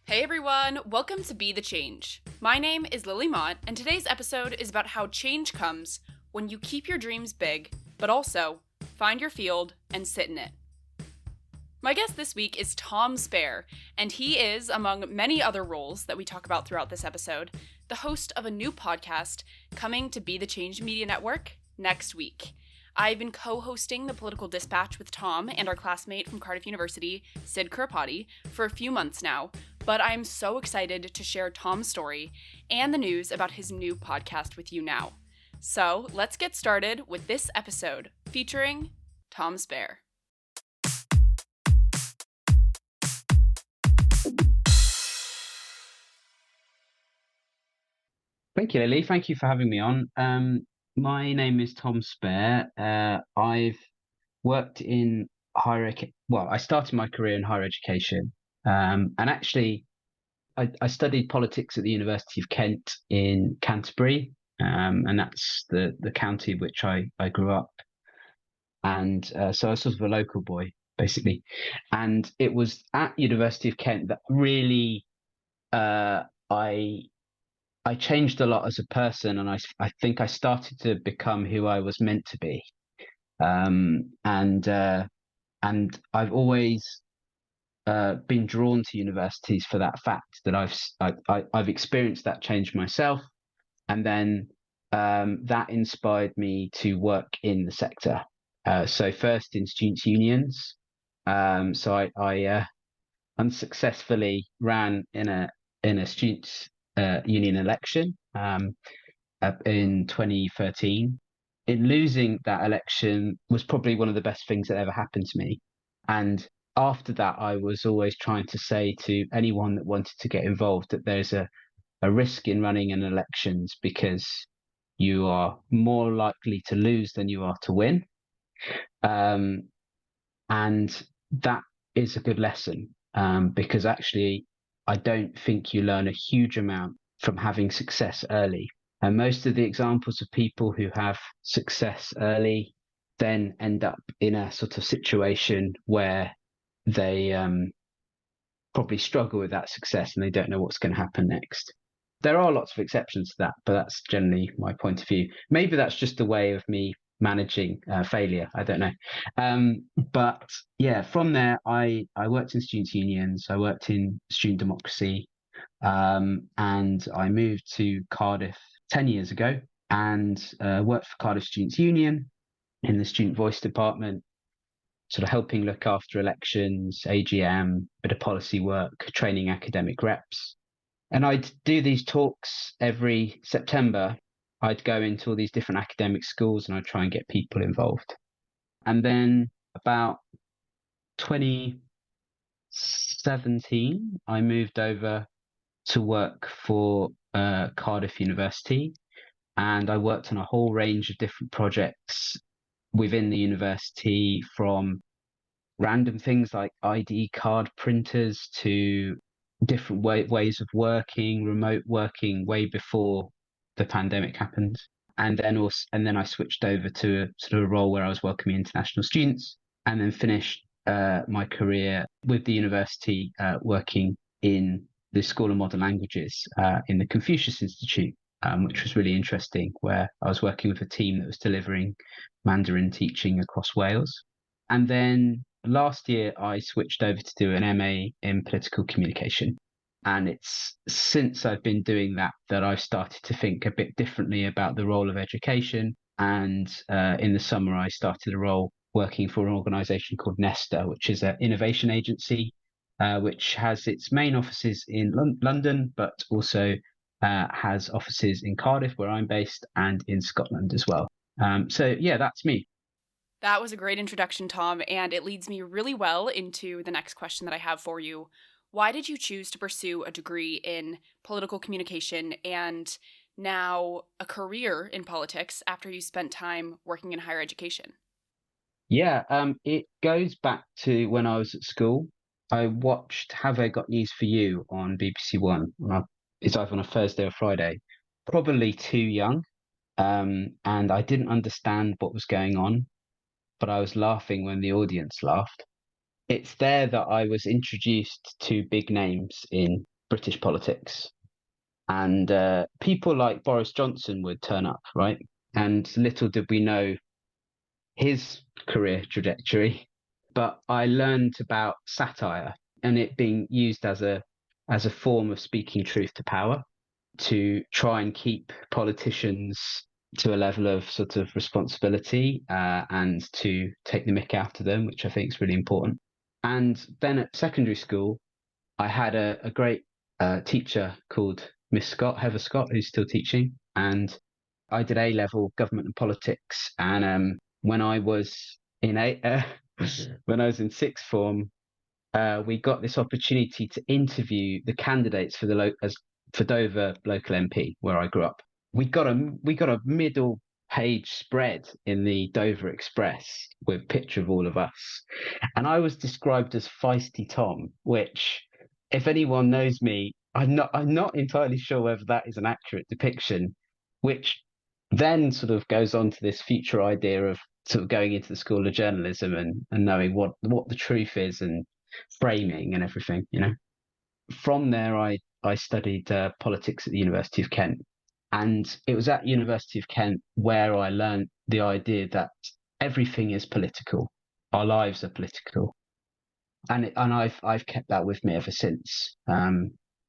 Hey everyone, welcome to Be the Change. My name is Lily Mott, and today's episode is about how change comes when you keep your dreams big, but also find your field and sit in it. My guest this week is Tom Spare, and he is, among many other roles that we talk about throughout this episode, the host of a new podcast coming to Be the Change Media Network next week. I've been co-hosting the Political Dispatch with Tom and our classmate from Cardiff University, Sid Kurapati, for a few months now, but I'm so excited to share Tom's story and the news about his new podcast with you now. So let's get started with this episode featuring Tom Spare. Thank you, Lily. Thank you for having me on. My name is Tom Spare. I've worked in I started my career in higher education, and actually, I studied politics at the University of Kent in Canterbury, and that's the county which I grew up, and so I was sort of a local boy, basically. And it was at University of Kent that really I I changed a lot as a person, and I think I started to become who I was meant to be. Um, and uh, and I've always been drawn to universities for that fact that I've experienced that change myself, and then that inspired me to work in the sector. So first in students' unions. So I unsuccessfully ran in a students' union election in 2013. In losing that election was probably one of the best things that ever happened to me. And after that, I was always trying to say to anyone that wanted to get involved that there's a risk in running in elections because you are more likely to lose than you are to win. Um, and that is a good lesson because actually, I don't think you learn a huge amount from having success early. And most of the examples of people who have success early then end up in a sort of situation where they probably struggle with that success and they don't know what's going to happen next. There are lots of exceptions to that, but that's generally my point of view. Maybe that's just a way of me managing failure. I don't know. But yeah, from there, I worked in students' unions, I worked in student democracy, and I moved to Cardiff 10 years ago and worked for Cardiff Students' Union in the Student Voice department, sort of helping look after elections, AGM, bit of policy work, training academic reps. And I'd do these talks every September. I'd go into all these different academic schools and I'd try and get people involved. And then about 2017, I moved over to work for Cardiff University, and I worked on a whole range of different projects within the university, from random things like ID card printers to different ways of working, remote working, way before the pandemic happened. And then I switched over to a sort of a role where I was welcoming international students, and then finished my career with the university working in the School of Modern Languages in the Confucius Institute, which was really interesting, where I was working with a team that was delivering Mandarin teaching across Wales. And then last year, I switched over to do an MA in political communication. And it's since I've been doing that that I've started to think a bit differently about the role of education. And in the summer, I started a role working for an organization called Nesta, which is an innovation agency, which has its main offices in London, but also has offices in Cardiff, where I'm based, and in Scotland as well. So yeah, that's me. That was a great introduction, Tom, and it leads me really well into the next question that I have for you. Why did you choose to pursue a degree in political communication and now a career in politics after you spent time working in higher education? Yeah, it goes back to when I was at school. I watched Have I Got News for You on BBC One. It's either on a Thursday or Friday. Probably too young, and I didn't understand what was going on, but I was laughing when the audience laughed. It's there that I was introduced to big names in British politics. And people like Boris Johnson would turn up, right? And little did we know his career trajectory. But I learned about satire and it being used as a form of speaking truth to power to try and keep politicians to a level of sort of responsibility and to take the mick out of them, which I think is really important. And then at secondary school, I had a great teacher called Miss Scott, Heather Scott, who's still teaching. And I did A level government and politics. And when I was in when I was in sixth form, we got this opportunity to interview the candidates for for Dover local MP, where I grew up. We got a middle page spread in the Dover Express with a picture of all of us, and I was described as Feisty Tom, which, if anyone knows me, I'm not entirely sure whether that is an accurate depiction, which then sort of goes on to this future idea of sort of going into the School of Journalism and knowing what the truth is and framing and everything, you know. From there, I studied politics at the University of Kent, and it was at University of Kent where I learned the idea that everything is political. Our lives are political, and I've kept that with me ever since.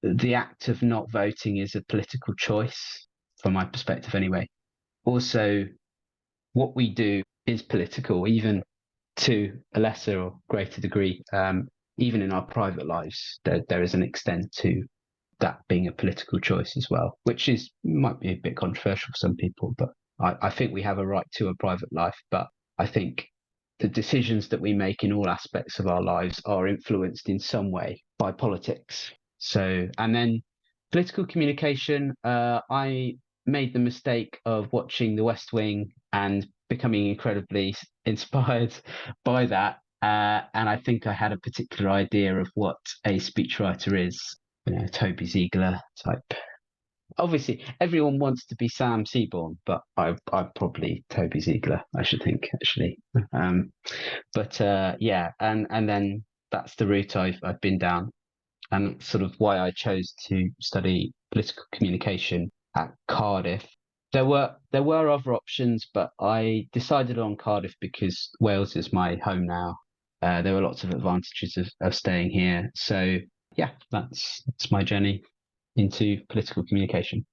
The act of not voting is a political choice, from my perspective, anyway. Also, what we do is political, even to a lesser or greater degree. Even in our private lives, there is an extent to that being a political choice as well, which might be a bit controversial for some people, but I think we have a right to a private life. But I think the decisions that we make in all aspects of our lives are influenced in some way by politics. So, and then political communication, I made the mistake of watching The West Wing and becoming incredibly inspired by that. And I think I had a particular idea of what a speechwriter is, you know, Toby Ziegler type. Obviously, everyone wants to be Sam Seaborn, but I'm probably Toby Ziegler, I should think, actually. But yeah, and then that's the route I've been down, and sort of why I chose to study political communication at Cardiff. There were other options, but I decided on Cardiff because Wales is my home now. There were lots of advantages of staying here. So yeah, that's my journey into political communication.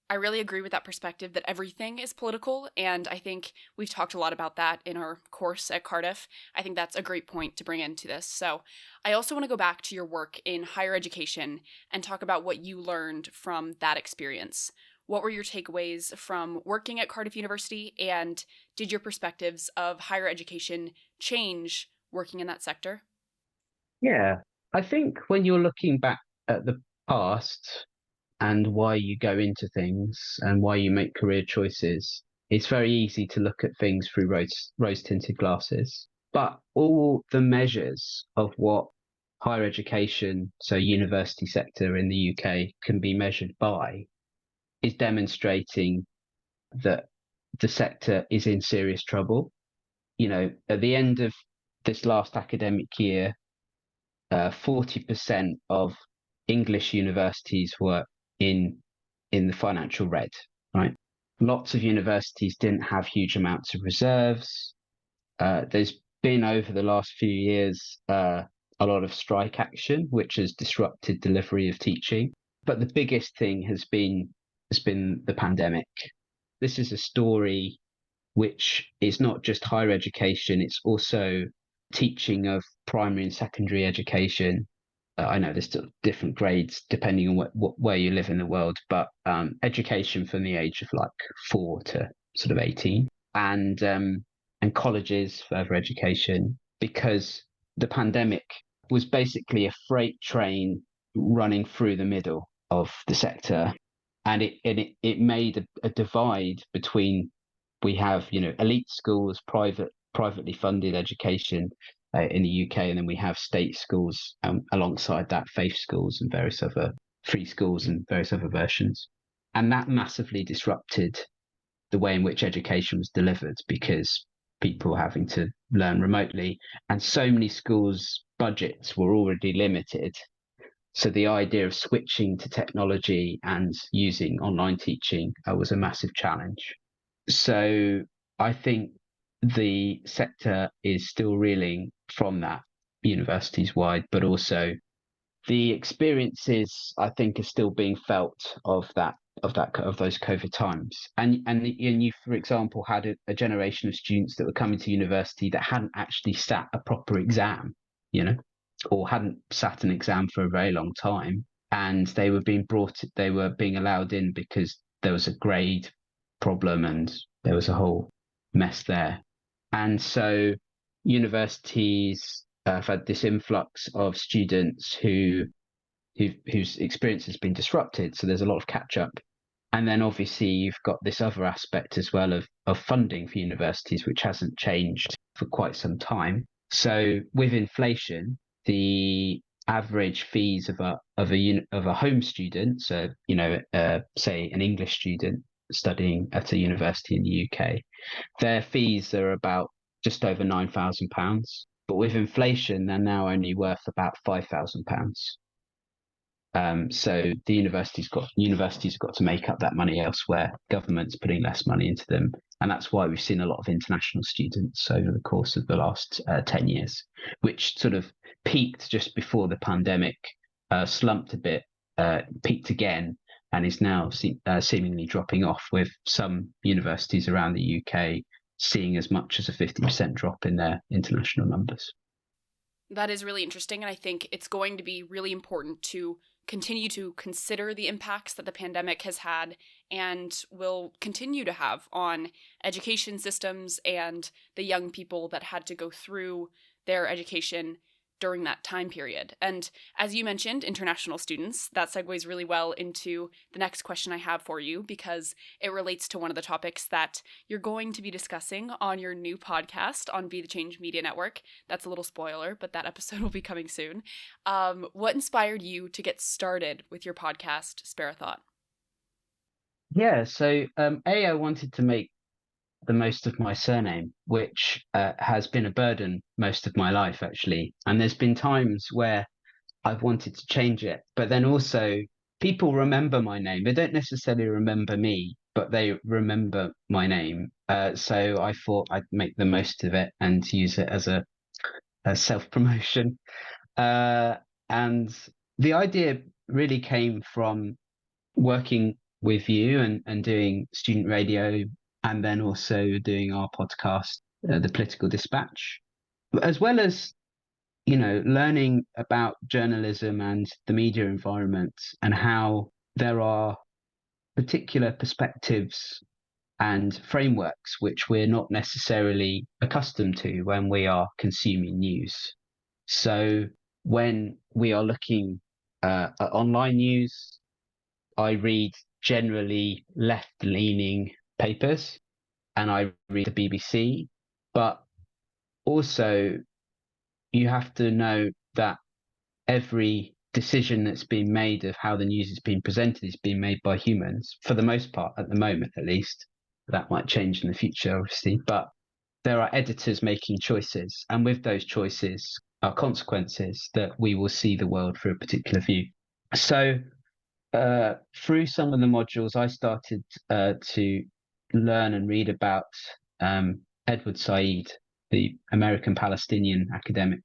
I really agree with that perspective that everything is political, and I think we've talked a lot about that in our course at Cardiff. I think that's a great point to bring into this. So, I also want to go back to your work in higher education and talk about what you learned from that experience. What were your takeaways from working at Cardiff University, and did your perspectives of higher education change working in that sector? Yeah, I think when you're looking back at the past and why you go into things and why you make career choices, it's very easy to look at things through rose tinted glasses. But all the measures of what higher education, so university sector in the UK, can be measured by is demonstrating that the sector is in serious trouble. You know, at the end of this last academic year, 40% of English universities were in the financial red, right? Lots of universities didn't have huge amounts of reserves. There's been over the last few years a lot of strike action, which has disrupted delivery of teaching. But the biggest thing has been the pandemic. This is a story which is not just higher education; it's also teaching of primary and secondary education. I know there's still different grades depending on where you live in the world, but education from the age of like 4 to sort of 18, and colleges, further education, because the pandemic was basically a freight train running through the middle of the sector, and it made a divide between, we have, you know, elite schools, privately funded education in the UK, and then we have state schools alongside that, faith schools and various other free schools and various other versions. And that massively disrupted the way in which education was delivered because people were having to learn remotely, and so many schools' budgets were already limited. So the idea of switching to technology and using online teaching was a massive challenge. So I think the sector is still reeling from that, universities wide, but also the experiences I think are still being felt of those COVID times. And you, for example, had a generation of students that were coming to university that hadn't actually sat a proper exam, you know, or hadn't sat an exam for a very long time, and they were being allowed in because there was a grade problem and there was a whole mess there. And so universities have had this influx of students whose experience has been disrupted. So there's a lot of catch up. And then obviously you've got this other aspect as well of funding for universities, which hasn't changed for quite some time. So with inflation, the average fees of a home student, so say an English student studying at a university in the UK, their fees are about just over £9,000. But with inflation, they're now only worth about £5,000. So the universities have got to make up that money elsewhere. Government's putting less money into them, and that's why we've seen a lot of international students over the course of the last 10 years, which sort of peaked just before the pandemic, slumped a bit, peaked again, and is now seemingly dropping off, with some universities around the UK seeing as much as a 50% drop in their international numbers. That is really interesting, and I think it's going to be really important to continue to consider the impacts that the pandemic has had and will continue to have on education systems and the young people that had to go through their education during that time period. And as you mentioned, international students, that segues really well into the next question I have for you, because it relates to one of the topics that you're going to be discussing on your new podcast on Be the Change Media Network. That's a little spoiler, but that episode will be coming soon. What inspired you to get started with your podcast, Spare a Thought? Yeah, so I wanted to make the most of my surname, which has been a burden most of my life, actually. And there's been times where I've wanted to change it, but then also people remember my name. They don't necessarily remember me, but they remember my name. So I thought I'd make the most of it and use it as a self-promotion. And the idea really came from working with you and doing student radio, and then also doing our podcast, The Political Dispatch, as well as, learning about journalism and the media environment, and how there are particular perspectives and frameworks which we're not necessarily accustomed to when we are consuming news. So when we are looking at online news, I read generally left-leaning papers, and I read the BBC, but also you have to know that every decision that's been made of how the news is being presented is being made by humans, for the most part, at the moment at least. That might change in the future, obviously, but there are editors making choices, and with those choices are consequences that we will see the world through a particular view. So through some of the modules, I started to learn and read about Edward Said, the American Palestinian academic,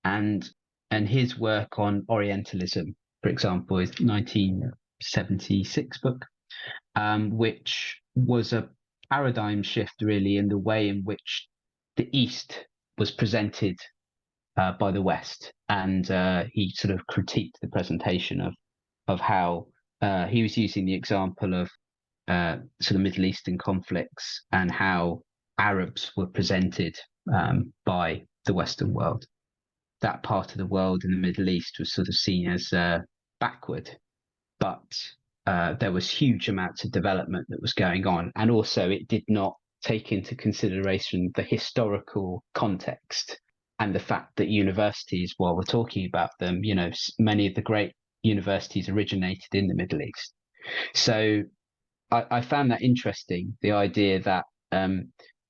and his work on Orientalism, for example, his 1976 book, which was a paradigm shift really in the way in which the East was presented by the West, and he sort of critiqued the presentation of how he was using the example of sort of Middle Eastern conflicts and how Arabs were presented by the Western world. That part of the world in the Middle East was sort of seen as backward, but there was huge amounts of development that was going on, and also it did not take into consideration the historical context and the fact that universities, while we're talking about them, many of the great universities originated in the Middle East. So I found that interesting, the idea that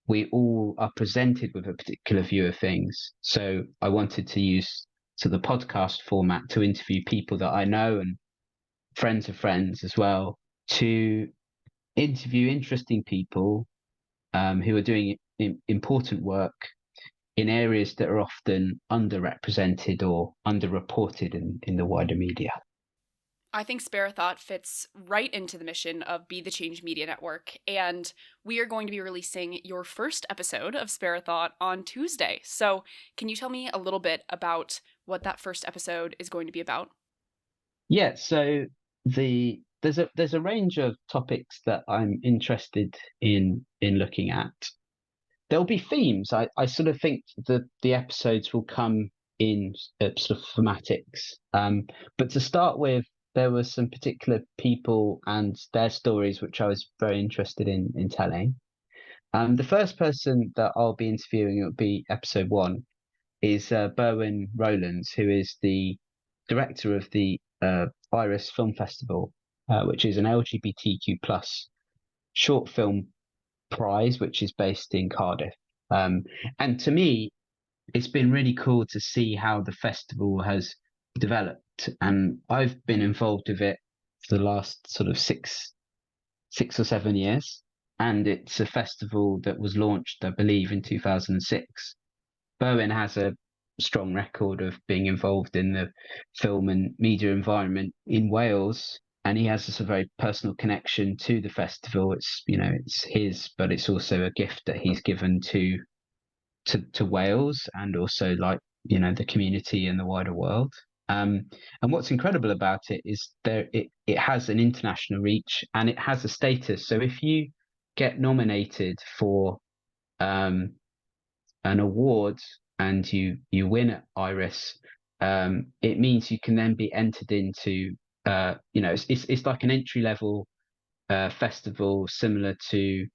we all are presented with a particular view of things. So I wanted to use the podcast format to interview people that I know and friends of friends as well, to interview interesting people who are doing important work in areas that are often underrepresented or underreported in the wider media. I think Spare a Thought fits right into the mission of Be the Change Media Network, and we are going to be releasing your first episode of Spare a Thought on Tuesday. So, can you tell me a little bit about what that first episode is going to be about? Yeah, so there's a range of topics that I'm interested in looking at. There'll be themes. I sort of think the episodes will come in sort of thematics. But to start with, there were some particular people and their stories which I was very interested in telling. The first person that I'll be interviewing, it will be episode one, is Berwyn Rowlands, who is the director of the Iris Film Festival, which is an LGBTQ plus short film prize, which is based in Cardiff. And to me, it's been really cool to see how the festival has developed. And I've been involved with it for the last sort of 6 or 7 years. And it's a festival that was launched, I believe, in 2006. Berwyn has a strong record of being involved in the film and media environment in Wales, and he has a very personal connection to the festival. It's it's his, but it's also a gift that he's given to Wales and also the community and the wider world. And what's incredible about it is it has an international reach and it has a status. So if you get nominated for an award and you win at Iris, it means you can then be entered into it's like an entry level festival similar to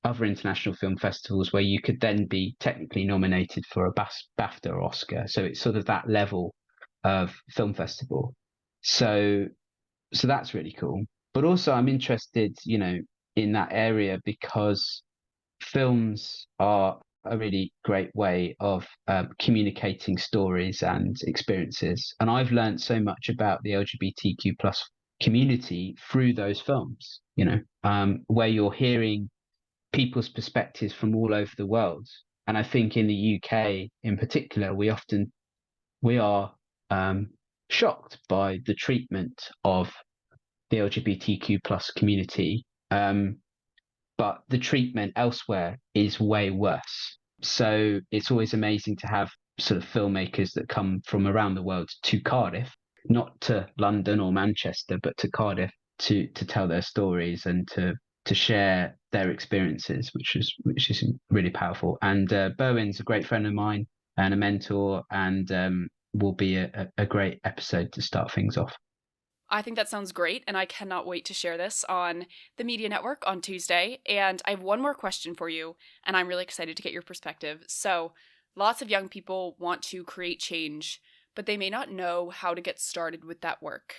other international film festivals where you could then be technically nominated for a BAFTA or Oscar. So it's sort of that level of film festival. So that's really cool. But also I'm interested, in that area because films are a really great way of communicating stories and experiences. And I've learned so much about the LGBTQ plus community through those films, where you're hearing people's perspectives from all over the world. And I think in the UK in particular, we are shocked by the treatment of the LGBTQ plus community. But the treatment elsewhere is way worse. So it's always amazing to have sort of filmmakers that come from around the world to Cardiff, not to London or Manchester, but to Cardiff to tell their stories and to share their experiences, which is really powerful. And Berwyn's a great friend of mine and a mentor, and will be a great episode to start things off. I think that sounds great, and I cannot wait to share this on the Media Network on Tuesday. And I have one more question for you, and I'm really excited to get your perspective. So, lots of young people want to create change, but they may not know how to get started with that work.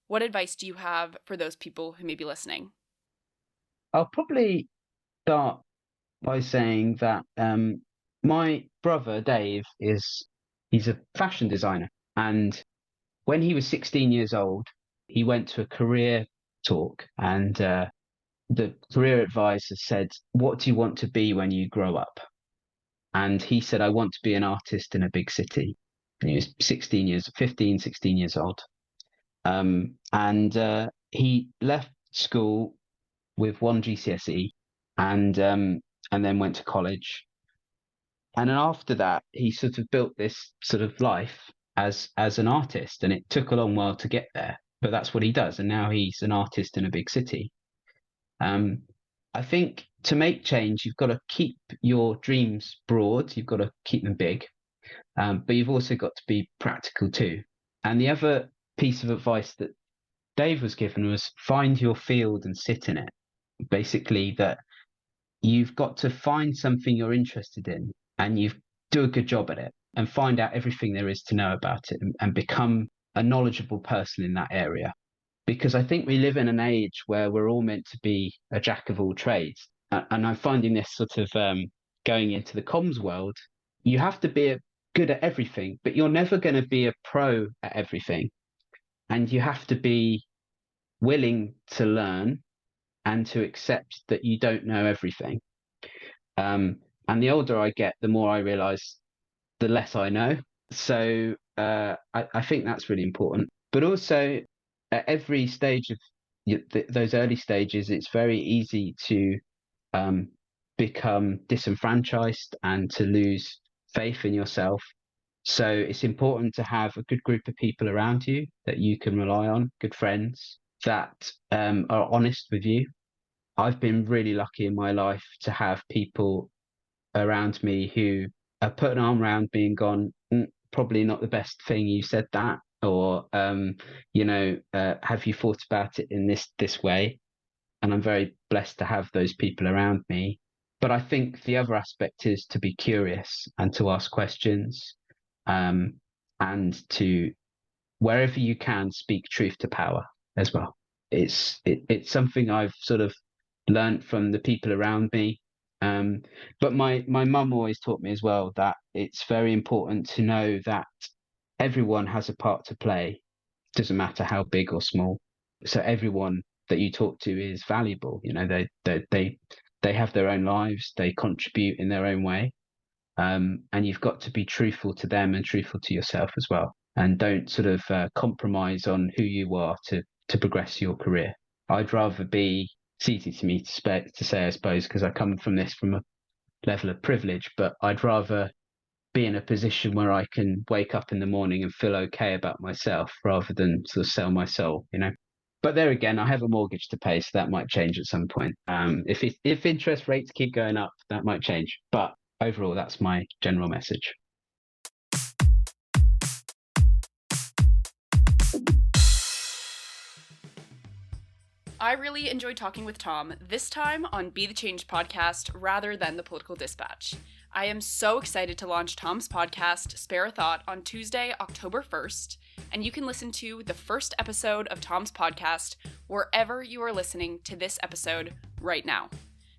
What advice do you have for those people who may be listening? I'll probably start by saying that my brother Dave he's a fashion designer, and when he was 16 years old, he went to a career talk, and the career advisor said, "What do you want to be when you grow up?" And he said, "I want to be an artist in a big city." And he was 16 years old, and he left school with one GCSE, and then went to college. And then after that, he sort of built this sort of life as an artist, and it took a long while to get there, but that's what he does. And now he's an artist in a big city. I think to make change, you've got to keep your dreams broad. You've got to keep them big, but you've also got to be practical too. And the other piece of advice that Dave was given was find your field and sit in it. Basically, that you've got to find something you're interested in and you do a good job at it and find out everything there is to know about it and become a knowledgeable person in that area. Because I think we live in an age where we're all meant to be a jack of all trades. And I'm finding this sort of going into the comms world, you have to be good at everything, but you're never going to be a pro at everything. And you have to be willing to learn and to accept that you don't know everything. And the older I get, the more I realize the less I know. So I think that's really important. But also, at every stage of those early stages, it's very easy to become disenfranchised and to lose faith in yourself. So it's important to have a good group of people around you that you can rely on, good friends that are honest with you. I've been really lucky in my life to have people around me who have put an arm around me and gone, probably not the best thing you said that, or have you thought about it in this way? And I'm very blessed to have those people around me. But I think the other aspect is to be curious and to ask questions, and to, wherever you can, speak truth to power as well. It's something I've sort of learned from the people around me. But my mum always taught me as well that it's very important to know that everyone has a part to play. Doesn't matter how big or small. So everyone that you talk to is valuable. You know, they have their own lives. They contribute in their own way. And you've got to be truthful to them and truthful to yourself as well. And don't sort of compromise on who you are to progress your career. I'd rather be, it's easy to me to say, I suppose, because I come from a level of privilege, but I'd rather be in a position where I can wake up in the morning and feel okay about myself rather than sort of sell my soul, you know. But there again, I have a mortgage to pay, so that might change at some point. If interest rates keep going up, that might change. But overall, that's my general message. I really enjoyed talking with Tom, this time on Be the Change podcast rather than the Political Dispatch. I am so excited to launch Tom's podcast, Spare a Thought, on Tuesday, October 1st, and you can listen to the first episode of Tom's podcast wherever you are listening to this episode right now.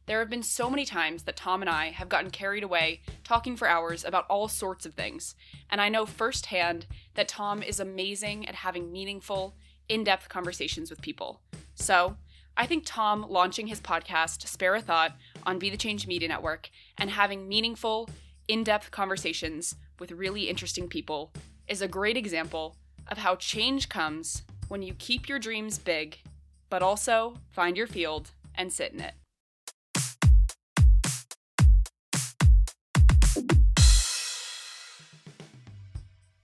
There have been so many times that Tom and I have gotten carried away talking for hours about all sorts of things, and I know firsthand that Tom is amazing at having meaningful, in-depth conversations with people. So, I think Tom launching his podcast, Spare a Thought, on Be the Change Media Network and having meaningful, in-depth conversations with really interesting people is a great example of how change comes when you keep your dreams big, but also find your field and sit in it.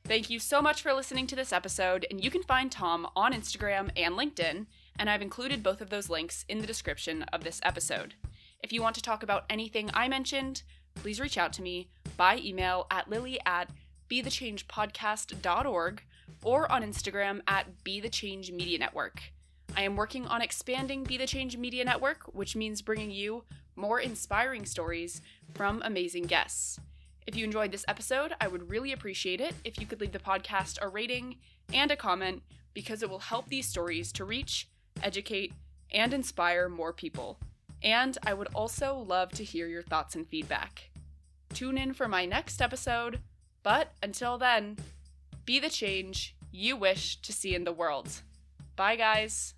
Thank you so much for listening to this episode, and you can find Tom on Instagram and LinkedIn, and I've included both of those links in the description of this episode. If you want to talk about anything I mentioned, please reach out to me by email at lily@bethechangepodcast.org or on Instagram at Be the Change Media Network. I am working on expanding Be the Change Media Network, which means bringing you more inspiring stories from amazing guests. If you enjoyed this episode, I would really appreciate it if you could leave the podcast a rating and a comment, because it will help these stories to reach, educate, and inspire more people. And I would also love to hear your thoughts and feedback. Tune in for my next episode, but until then, be the change you wish to see in the world. Bye, guys.